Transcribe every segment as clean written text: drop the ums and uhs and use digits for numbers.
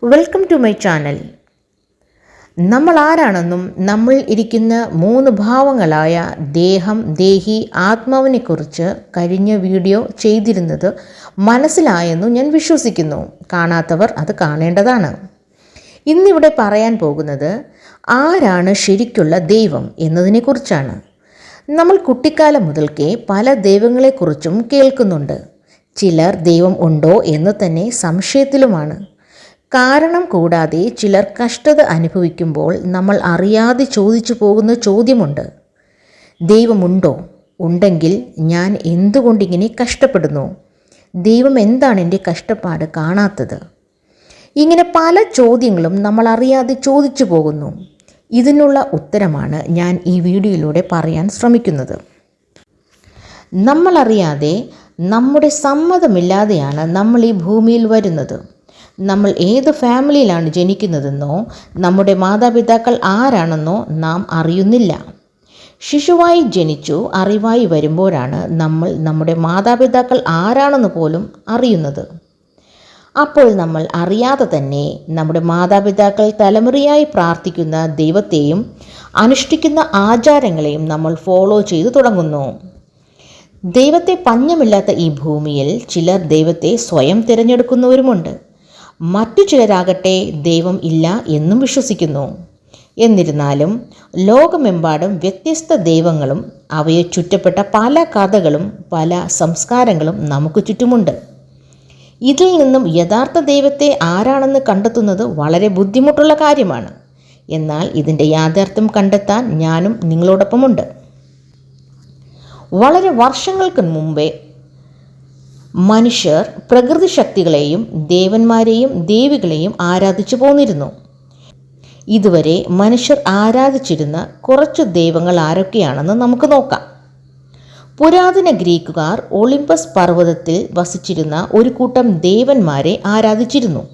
Welcome to my channel. നമ്മൾ ആരാണെന്നും നമ്മൾ ഇരിക്കുന്ന 3 ഭാവങ്ങളായ ദേഹം, ദേഹി, ആത്മാവിനെക്കുറിച്ച് കഴിഞ്ഞ വീഡിയോ ചെയ്തിരുന്നത് മനസ്സിലായെന്നും ഞാൻ വിശ്വസിക്കുന്നു. കാണാത്തവർ അത് കാണേണ്ടതാണ്. ഇന്നിവിടെ പറയാൻ പോകുന്നത് ആരാണ് ശരിക്കുള്ള ദൈവം എന്നതിനെക്കുറിച്ചാണ്. നമ്മൾ കുട്ടിക്കാലം മുതൽക്കേ പല ദൈവങ്ങളെക്കുറിച്ചും കേൾക്കുന്നുണ്ട്. ചിലർ ദൈവം ഉണ്ടോ എന്ന് തന്നെ സംശയത്തിലുമാണ്. കാരണം കൂടാതെ ചിലർ കഷ്ടത അനുഭവിക്കുമ്പോൾ നമ്മൾ അറിയാതെ ചോദിച്ചു പോകുന്ന ചോദ്യമുണ്ട്: ദൈവമുണ്ടോ? ഉണ്ടെങ്കിൽ ഞാൻ എന്തുകൊണ്ടിങ്ങനെ കഷ്ടപ്പെടുന്നു? ദൈവം എന്താണ് എൻ്റെ കഷ്ടപ്പാട് കാണാത്തത്? ഇങ്ങനെ പല ചോദ്യങ്ങളും നമ്മൾ അറിയാതെ ചോദിച്ചു പോകുന്നു. ഇതിനുള്ള ഉത്തരമാണ് ഞാൻ ഈ വീഡിയോയിലൂടെ പറയാൻ ശ്രമിക്കുന്നത്. നമ്മളറിയാതെ, നമ്മുടെ സമ്മതമില്ലാതെയാണ് നമ്മൾ ഈ ഭൂമിയിൽ വരുന്നത്. നമ്മൾ ഏത് ഫാമിലിയിലാണ് ജനിക്കുന്നതെന്നോ നമ്മുടെ മാതാപിതാക്കൾ ആരാണെന്നോ നാം അറിയുന്നില്ല. ശിശുവായി ജനിച്ചു അറിവായി വരുമ്പോഴാണ് നമ്മൾ നമ്മുടെ മാതാപിതാക്കൾ ആരാണെന്ന് പോലും അറിയുന്നത്. അപ്പോൾ നമ്മൾ അറിയാതെ തന്നെ നമ്മുടെ മാതാപിതാക്കൾ തലമുറയായി പ്രാർത്ഥിക്കുന്ന ദൈവത്തെയും അനുഷ്ഠിക്കുന്ന ആചാരങ്ങളെയും നമ്മൾ ഫോളോ ചെയ്തു തുടങ്ങുന്നു. ദൈവത്തെ പഞ്ഞമില്ലാത്ത ഈ ഭൂമിയിൽ ചിലർ ദൈവത്തെ സ്വയം തിരഞ്ഞെടുക്കുന്നവരുമുണ്ട്. മറ്റു ചിലരാകട്ടെ ദൈവം ഇല്ല എന്നും വിശ്വസിക്കുന്നു. എന്നിരുന്നാലും ലോകമെമ്പാടും വ്യത്യസ്ത ദൈവങ്ങളും അവയെ ചുറ്റപ്പെട്ട പല കഥകളും പല സംസ്കാരങ്ങളും നമുക്ക് ചുറ്റുമുണ്ട്. ഇതിൽ നിന്നും യഥാർത്ഥ ദൈവത്തെ ആരാണെന്ന് കണ്ടെത്തുന്നത് വളരെ ബുദ്ധിമുട്ടുള്ള കാര്യമാണ്. എന്നാൽ ഇതിൻ്റെ യാഥാർത്ഥ്യം കണ്ടെത്താൻ ഞാനും നിങ്ങളോടൊപ്പമുണ്ട്. വളരെ വർഷങ്ങൾക്ക് മുമ്പേ മനുഷ്യർ പ്രകൃതി ശക്തികളെയും ദേവന്മാരെയും ദേവികളെയും ആരാധിച്ചു പോന്നിരുന്നു. ഇതുവരെ മനുഷ്യർ ആരാധിച്ചിരുന്ന കുറച്ച് ദൈവങ്ങൾ ആരൊക്കെയാണെന്ന് നമുക്ക് നോക്കാം. പുരാതന ഗ്രീക്കുകാർ ഒളിമ്പസ് പർവ്വതത്തിൽ വസിച്ചിരുന്ന ഒരു കൂട്ടം ദേവന്മാരെ ആരാധിച്ചിരുന്നു.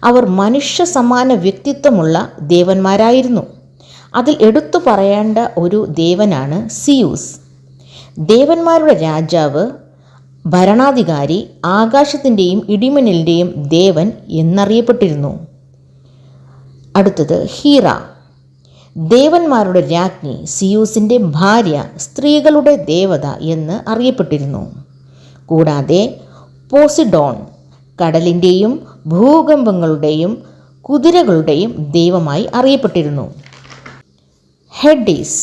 അവർ മനുഷ്യ സമാന വ്യക്തിത്വമുള്ള ദേവന്മാരായിരുന്നു. അതിൽ എടുത്തു പറയേണ്ട ഒരു ദേവനാണ് സിയൂസ്. ദേവന്മാരുടെ രാജാവ്, ഭരണാധികാരി, ആകാശത്തിൻ്റെയും ഇടിമിന്നലിൻ്റെയും ദേവൻ എന്നറിയപ്പെട്ടിരുന്നു. അടുത്തത് ഹീറ, ദേവന്മാരുടെ രാജ്ഞി. സിയൂസിൻ്റെ ഭാര്യ, സ്ത്രീകളുടെ ദേവത എന്ന് അറിയപ്പെട്ടിരുന്നു. കൂടാതെ പോസിഡോൺ, കടലിൻ്റെയും ഭൂകമ്പങ്ങളുടെയും കുതിരകളുടെയും ദൈവമായി അറിയപ്പെട്ടിരുന്നു. ഹെഡീസ്,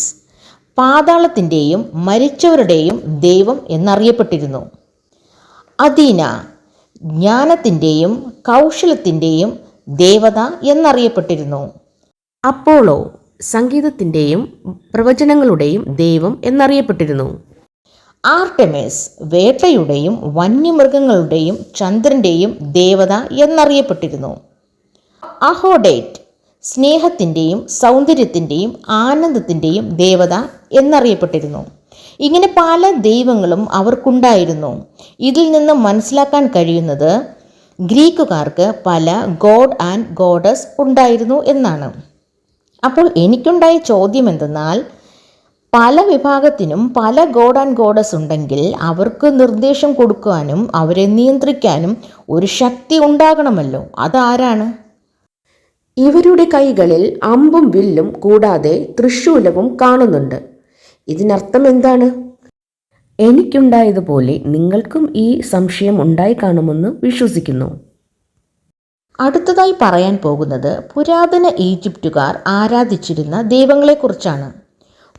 പാതാളത്തിൻ്റെയും മരിച്ചവരുടെയും ദൈവം എന്നറിയപ്പെട്ടിരുന്നു. അദീന, ജ്ഞാനത്തിൻ്റെയും കൗശലത്തിൻ്റെയും ദേവത എന്നറിയപ്പെട്ടിരുന്നു. അപ്പോളോ, സംഗീതത്തിൻ്റെയും പ്രവചനങ്ങളുടെയും ദൈവം എന്നറിയപ്പെട്ടിരുന്നു. ആർടെമിസ്, വേട്ടയുടെയും വന്യമൃഗങ്ങളുടെയും ചന്ദ്രൻ്റെയും ദേവത എന്നറിയപ്പെട്ടിരുന്നു. അഹോഡേറ്റ്, സ്നേഹത്തിൻ്റെയും സൗന്ദര്യത്തിൻ്റെയും ആനന്ദത്തിൻ്റെയും ദേവത എന്നറിയപ്പെട്ടിരുന്നു. ഇങ്ങനെ പല ദൈവങ്ങളും അവർക്കുണ്ടായിരുന്നു. ഇതിൽ നിന്ന് മനസ്സിലാക്കാൻ കഴിയുന്നത് ഗ്രീക്കുകാർക്ക് പല ഗോഡ് ആൻഡ് ഗോഡസ് ഉണ്ടായിരുന്നു എന്നാണ്. അപ്പോൾ എനിക്കുണ്ടായ ചോദ്യം എന്തെന്നാൽ, പല വിഭാഗത്തിനും പല ഗോഡ് ആൻഡ് ഗോഡസ് ഉണ്ടെങ്കിൽ അവർക്ക് നിർദ്ദേശം കൊടുക്കാനും അവരെ നിയന്ത്രിക്കാനും ഒരു ശക്തി ഉണ്ടാകണമല്ലോ. അതാരാണ്? ഇവരുടെ കൈകളിൽ അമ്പും വില്ലും കൂടാതെ തൃശൂലവും കാണുന്നുണ്ട്. ഇതിനർത്ഥം എന്താണ്? എനിക്കുണ്ടായതുപോലെ നിങ്ങൾക്കും ഈ സംശയം ഉണ്ടായി കാണുമെന്ന് വിശ്വസിക്കുന്നു. അടുത്തതായി പറയാൻ പോകുന്നത് പുരാതന ഈജിപ്തുകാർ ആരാധിച്ചിരുന്ന ദൈവങ്ങളെക്കുറിച്ചാണ്.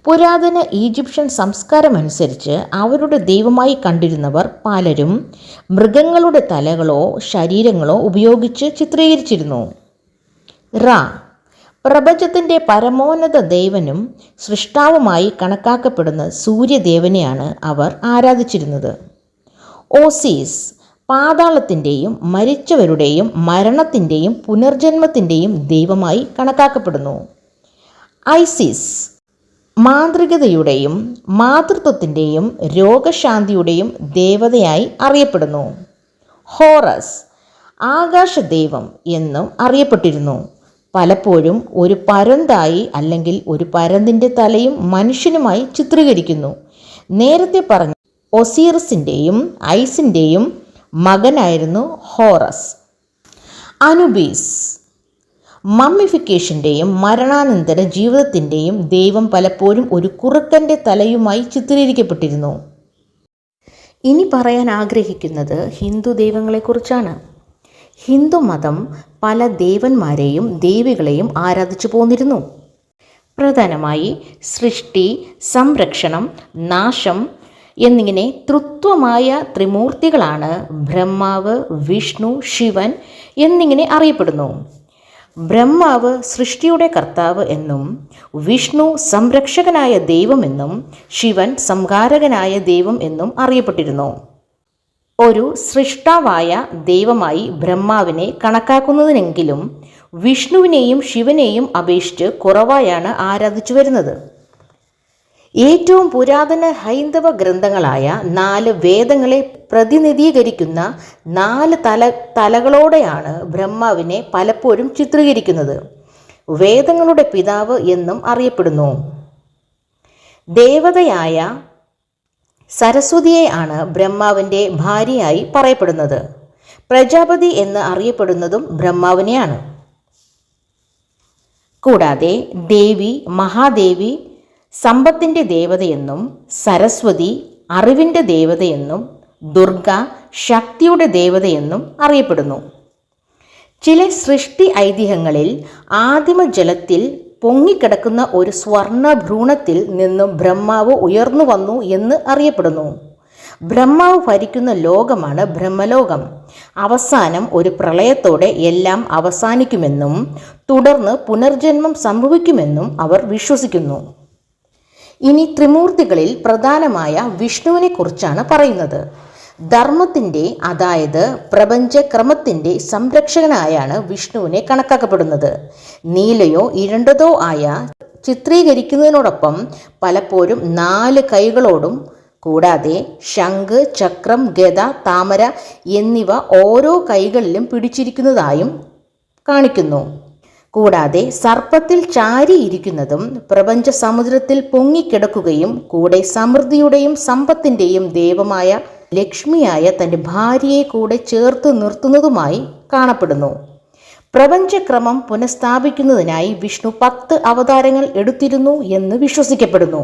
പുരാതന ഈജിപ്ഷ്യൻ സംസ്കാരമനുസരിച്ച് അവരുടെ ദൈവമായി കണ്ടിരുന്നവർ പലരും മൃഗങ്ങളുടെ തലകളോ ശരീരങ്ങളോ ഉപയോഗിച്ച് ചിത്രീകരിച്ചിരുന്നു. റാ, പ്രപഞ്ചത്തിൻ്റെ പരമോന്നത ദേവനും സൃഷ്ടാവുമായി കണക്കാക്കപ്പെടുന്ന സൂര്യദേവനെയാണ് അവർ ആരാധിച്ചിരുന്നത്. ഓസീസ്, പാതാളത്തിൻ്റെയും മരിച്ചവരുടെയും മരണത്തിൻ്റെയും പുനർജന്മത്തിൻ്റെയും ദൈവമായി കണക്കാക്കപ്പെടുന്നു. ഐസിസ്, മാന്ത്രികതയുടെയും മാതൃത്വത്തിൻ്റെയും രോഗശാന്തിയുടെയും ദേവതയായി അറിയപ്പെടുന്നു. ഹോറസ്, ആകാശദൈവം എന്നും അറിയപ്പെട്ടിരുന്നു. പലപ്പോഴും ഒരു പരുന്തായി അല്ലെങ്കിൽ ഒരു പരുന്തിൻ്റെ തലയും മനുഷ്യനുമായി ചിത്രീകരിക്കുന്നു. നേരത്തെ പറഞ്ഞ ഒസീറിസിൻ്റെയും ഐസിൻ്റെയും മകനായിരുന്നു ഹോറസ്. അനുബീസ്, മമ്മിഫിക്കേഷൻ്റെയും മരണാനന്തര ജീവിതത്തിൻ്റെയും ദൈവം പലപ്പോഴും ഒരു കുറുക്കൻ്റെ തലയുമായി ചിത്രീകരിക്കപ്പെട്ടിരുന്നു. ഇനി പറയാൻ ആഗ്രഹിക്കുന്നത് ഹിന്ദു ദൈവങ്ങളെക്കുറിച്ചാണ്. ഹിന്ദു മതം പല ദേവന്മാരെയും ദേവികളെയും ആരാധിച്ചു പോന്നിരുന്നു. പ്രധാനമായി സൃഷ്ടി, സംരക്ഷണം, നാശം എന്നിങ്ങനെ തൃത്വമായ ത്രിമൂർത്തികളാണ് ബ്രഹ്മാവ്, വിഷ്ണു, ശിവൻ എന്നിങ്ങനെ അറിയപ്പെടുന്നു. ബ്രഹ്മാവ് സൃഷ്ടിയുടെ കർത്താവ് എന്നും, വിഷ്ണു സംരക്ഷകനായ ദൈവമെന്നും, ശിവൻ സംഹാരകനായ ദൈവം എന്നും അറിയപ്പെട്ടിരുന്നു. ഒരു സൃഷ്ടാവായ ദൈവമായി ബ്രഹ്മാവിനെ കണക്കാക്കുന്നതിനെങ്കിലും വിഷ്ണുവിനെയും ശിവനെയും അപേക്ഷിച്ച് കുറവായാണ് ആരാധിച്ചു വരുന്നത്. ഏറ്റവും പുരാതന ഹൈന്ദവ ഗ്രന്ഥങ്ങളായ 4 വേദങ്ങളെ പ്രതിനിധീകരിക്കുന്ന 4 തലകളോടെയാണ് ബ്രഹ്മാവിനെ പലപ്പോഴും ചിത്രീകരിക്കുന്നത്. വേദങ്ങളുടെ പിതാവ് എന്നും അറിയപ്പെടുന്നു. ദേവതയായ സരസ്വതിയെ ആണ് ബ്രഹ്മാവിൻ്റെ ഭാര്യയായി പറയപ്പെടുന്നത്. പ്രജാപതി എന്ന് അറിയപ്പെടുന്നതും ബ്രഹ്മാവിനെയാണ്. കൂടാതെ ദേവി മഹാദേവി സമ്പത്തിൻ്റെ ദേവതയെന്നും, സരസ്വതി അറിവിൻ്റെ ദേവതയെന്നും, ദുർഗ ശക്തിയുടെ ദേവതയെന്നും അറിയപ്പെടുന്നു. ചില സൃഷ്ടി ഐതിഹ്യങ്ങളിൽ ആദിമജലത്തിൽ പൊങ്ങിക്കിടക്കുന്ന ഒരു സ്വർണ്ണ ഭ്രൂണത്തിൽ നിന്നും ബ്രഹ്മാവ് ഉയർന്നു വന്നു എന്ന് അറിയപ്പെടുന്നു. ബ്രഹ്മാവ് ഭരിക്കുന്ന ലോകമാണ് ബ്രഹ്മലോകം. അവസാനം ഒരു പ്രളയത്തോടെ എല്ലാം അവസാനിക്കുമെന്നും തുടർന്ന് പുനർജന്മം സംഭവിക്കുമെന്നും അവർ വിശ്വസിക്കുന്നു. ഇനി ത്രിമൂർത്തികളിൽ പ്രധാനമായ വിഷ്ണുവിനെ കുറിച്ചാണ് പറയുന്നത്. ധർമ്മത്തിൻ്റെ, അതായത് പ്രപഞ്ചക്രമത്തിൻ്റെ സംരക്ഷകനായാണ് വിഷ്ണുവിനെ കണക്കാക്കപ്പെടുന്നത്. നീലയോ ഇരുണ്ടതോ ആയ ചിത്രീകരിക്കുന്നതിനോടൊപ്പം പലപ്പോഴും 4 കൈകളോടും കൂടാതെ ശംഖ്, ചക്രം, ഗദ, താമര എന്നിവ ഓരോ കൈകളിലും പിടിച്ചിരിക്കുന്നതായും കാണിക്കുന്നു. കൂടാതെ സർപ്പത്തിൽ ചാരിയിരിക്കുന്നതും പ്രപഞ്ച സമുദ്രത്തിൽ പൊങ്ങിക്കിടക്കുകയും കൂടെ സമൃദ്ധിയുടെയും സമ്പത്തിൻ്റെയും ദൈവമായ ലക്ഷ്മിയായ തൻ്റെ ഭാര്യയെ കൂടെ ചേർത്ത് നിർത്തുന്നതുമായി കാണപ്പെടുന്നു. പ്രപഞ്ചക്രമം പുനഃസ്ഥാപിക്കുന്നതിനായി വിഷ്ണു 10 അവതാരങ്ങൾ എടുത്തിരുന്നു എന്ന് വിശ്വസിക്കപ്പെടുന്നു.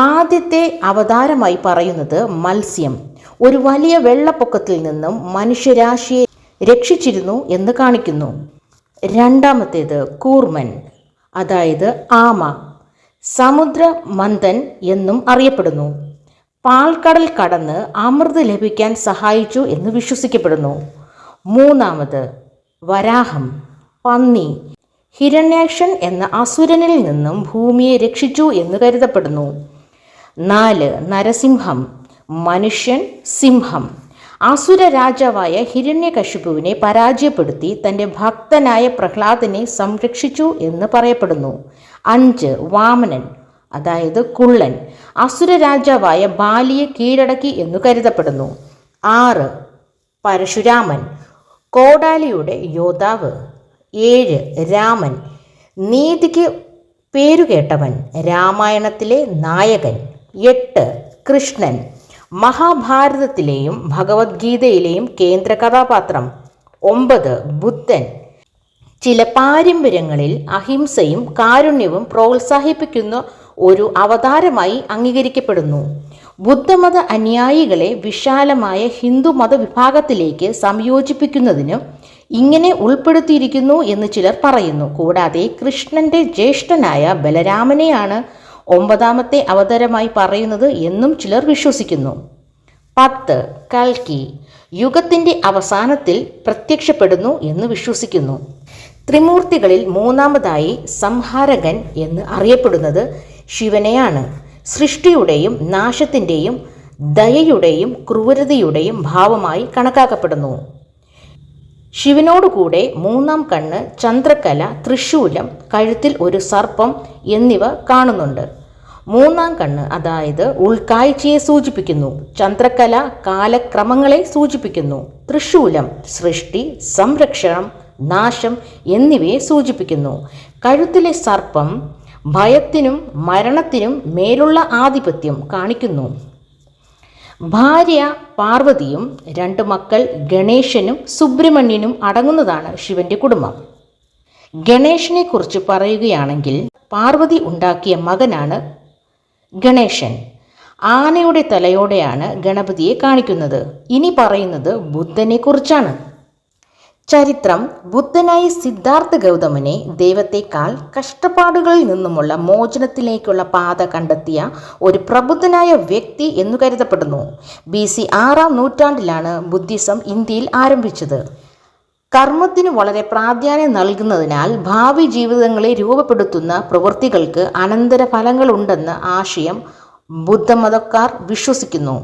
ആദ്യത്തെ അവതാരമായി പറയുന്നത് മത്സ്യം ഒരു വലിയ വെള്ളപ്പൊക്കത്തിൽ നിന്നും മനുഷ്യരാശിയെ രക്ഷിച്ചിരുന്നു എന്ന് കാണിക്കുന്നു. രണ്ടാമത്തേത് കൂർമൻ, അതായത് ആമ, സമുദ്ര മന്ഥൻ എന്നും അറിയപ്പെടുന്നു. പാൽക്കടൽ കടന്ന് അമൃത് ലഭിക്കാൻ സഹായിച്ചു എന്ന് വിശ്വസിക്കപ്പെടുന്നു. മൂന്നാമത് വരാഹം, പന്നി, ഹിരണ്യാക്ഷൻ എന്ന അസുരനിൽ നിന്നും ഭൂമിയെ രക്ഷിച്ചു എന്ന് കരുതപ്പെടുന്നു. 4 നരസിംഹം, മനുഷ്യൻ, സിംഹം, അസുര രാജാവായ ഹിരണ്യകശിപുവിനെ പരാജയപ്പെടുത്തി തൻ്റെ ഭക്തനായ പ്രഹ്ലാദനെ സംരക്ഷിച്ചു എന്ന് പറയപ്പെടുന്നു. 5 വാമനൻ, അതായത് കുള്ളൻ, അസുര രാജാവായ ബാലിയെ കീഴടക്കി എന്ന് കരുതപ്പെടുന്നു. 6 പരശുരാമൻ, കോടാലിയുടെ യോദ്ധാവ്. 7 രാമൻ, നീതിക്ക് പേരുകേട്ടവൻ, രാമായണത്തിലെ നായകൻ. 8 കൃഷ്ണൻ, മഹാഭാരതത്തിലെയും ഭഗവത്ഗീതയിലെയും കേന്ദ്ര കഥാപാത്രം. 9 ബുദ്ധൻ, ചില പാരമ്പര്യങ്ങളിൽ അഹിംസയും കാരുണ്യവും പ്രോത്സാഹിപ്പിക്കുന്ന ഒരു അവതാരമായി അംഗീകരിക്കപ്പെടുന്നു. ബുദ്ധമത അനുയായികളെ വിശാലമായ ഹിന്ദു മതവിഭാഗത്തിലേക്ക് സംയോജിപ്പിക്കുന്നതിന് ഇങ്ങനെ ഉൾപ്പെടുത്തിയിരിക്കുന്നു എന്ന് ചിലർ പറയുന്നു. കൂടാതെ കൃഷ്ണന്റെ ജ്യേഷ്ഠനായ ബലരാമനെയാണ് 9ാമത്തെ അവതാരമായി പറയുന്നത് എന്നും ചിലർ വിശ്വസിക്കുന്നു. 10 കൽക്കി, യുഗത്തിൻ്റെ അവസാനത്തിൽ പ്രത്യക്ഷപ്പെടുന്നു എന്ന് വിശ്വസിക്കുന്നു. ത്രിമൂർത്തികളിൽ 3ാമതായി സംഹാരകൻ എന്ന് അറിയപ്പെടുന്നത് ശിവനെയാണ്. സൃഷ്ടിയുടെയും നാശത്തിൻ്റെയും ദയയുടെയും ക്രൂരതയുടെയും ഭാവമായി കണക്കാക്കപ്പെടുന്നു. ശിവനോടുകൂടെ 3ാം കണ്ണ്, ചന്ദ്രക്കല, തൃശൂലം, കഴുത്തിൽ ഒരു സർപ്പം എന്നിവ കാണുന്നുണ്ട്. 3ാം കണ്ണ്, അതായത് ഉൾക്കാഴ്ചയെ സൂചിപ്പിക്കുന്നു. ചന്ദ്രക്കല കാലക്രമങ്ങളെ സൂചിപ്പിക്കുന്നു. തൃശൂലം സൃഷ്ടി, സംരക്ഷണം, നാശം എന്നിവയെ സൂചിപ്പിക്കുന്നു. കഴുത്തിലെ സർപ്പം ഭയത്തിനും മരണത്തിനും മേലുള്ള ആധിപത്യം കാണിക്കുന്നു. ഭാര്യ പാർവതിയും 2 മക്കൾ ഗണേശനും സുബ്രഹ്മണ്യനും അടങ്ങുന്നതാണ് ശിവന്റെ കുടുംബം. ഗണേശനെ കുറിച്ച് പറയുകയാണെങ്കിൽ പാർവതി ഉണ്ടാക്കിയ മകനാണ് ഗണേശൻ. ആനയുടെ തലയോടെയാണ് ഗണപതിയെ കാണിക്കുന്നത്. ഇനി പറയുന്നത് ബുദ്ധനെ കുറിച്ചാണ്. ചരിത്രം: ബുദ്ധനായി സിദ്ധാർത്ഥ ഗൗതമനെ ദൈവത്തെക്കാൾ കഷ്ടപ്പാടുകളിൽ നിന്നുമുള്ള മോചനത്തിലേക്കുള്ള പാത കണ്ടെത്തിയ ഒരു പ്രബുദ്ധനായ വ്യക്തി എന്നു കരുതപ്പെടുന്നു. BC 6-ാം നൂറ്റാണ്ടിലാണ് ബുദ്ധിസം ഇന്ത്യയിൽ ആരംഭിച്ചത്. കർമ്മത്തിന് വളരെ പ്രാധാന്യം നൽകുന്നതിനാൽ ഭാവി ജീവിതങ്ങളെ രൂപപ്പെടുത്തുന്ന പ്രവൃത്തികൾക്ക് അനന്തരഫലങ്ങളുണ്ടെന്ന ആശയം ബുദ്ധമതക്കാർ വിശ്വസിക്കുന്നു.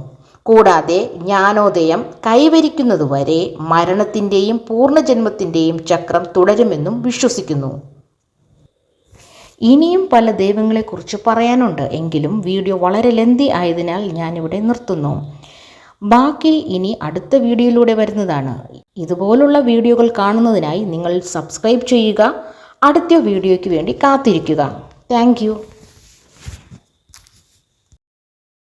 കൂടാതെ ജ്ഞാനോദയം കൈവരിക്കുന്നതുവരെ മരണത്തിൻ്റെയും പൂർണ്ണജന്മത്തിൻ്റെയും ചക്രം തുടരുമെന്നും വിശ്വസിക്കുന്നു. ഇനിയും പല ദൈവങ്ങളെക്കുറിച്ച് പറയാനുണ്ട്. എങ്കിലും വീഡിയോ വളരെ ലെന്തി ആയതിനാൽ ഞാനിവിടെ നിർത്തുന്നു. ബാക്കി ഇനി അടുത്ത വീഡിയോയിലൂടെ വരുന്നതാണ്. ഇതുപോലുള്ള വീഡിയോകൾ കാണുന്നതിനായി നിങ്ങൾ സബ്സ്ക്രൈബ് ചെയ്യുക. അടുത്ത വീഡിയോയ്ക്ക് വേണ്ടി കാത്തിരിക്കുക. താങ്ക്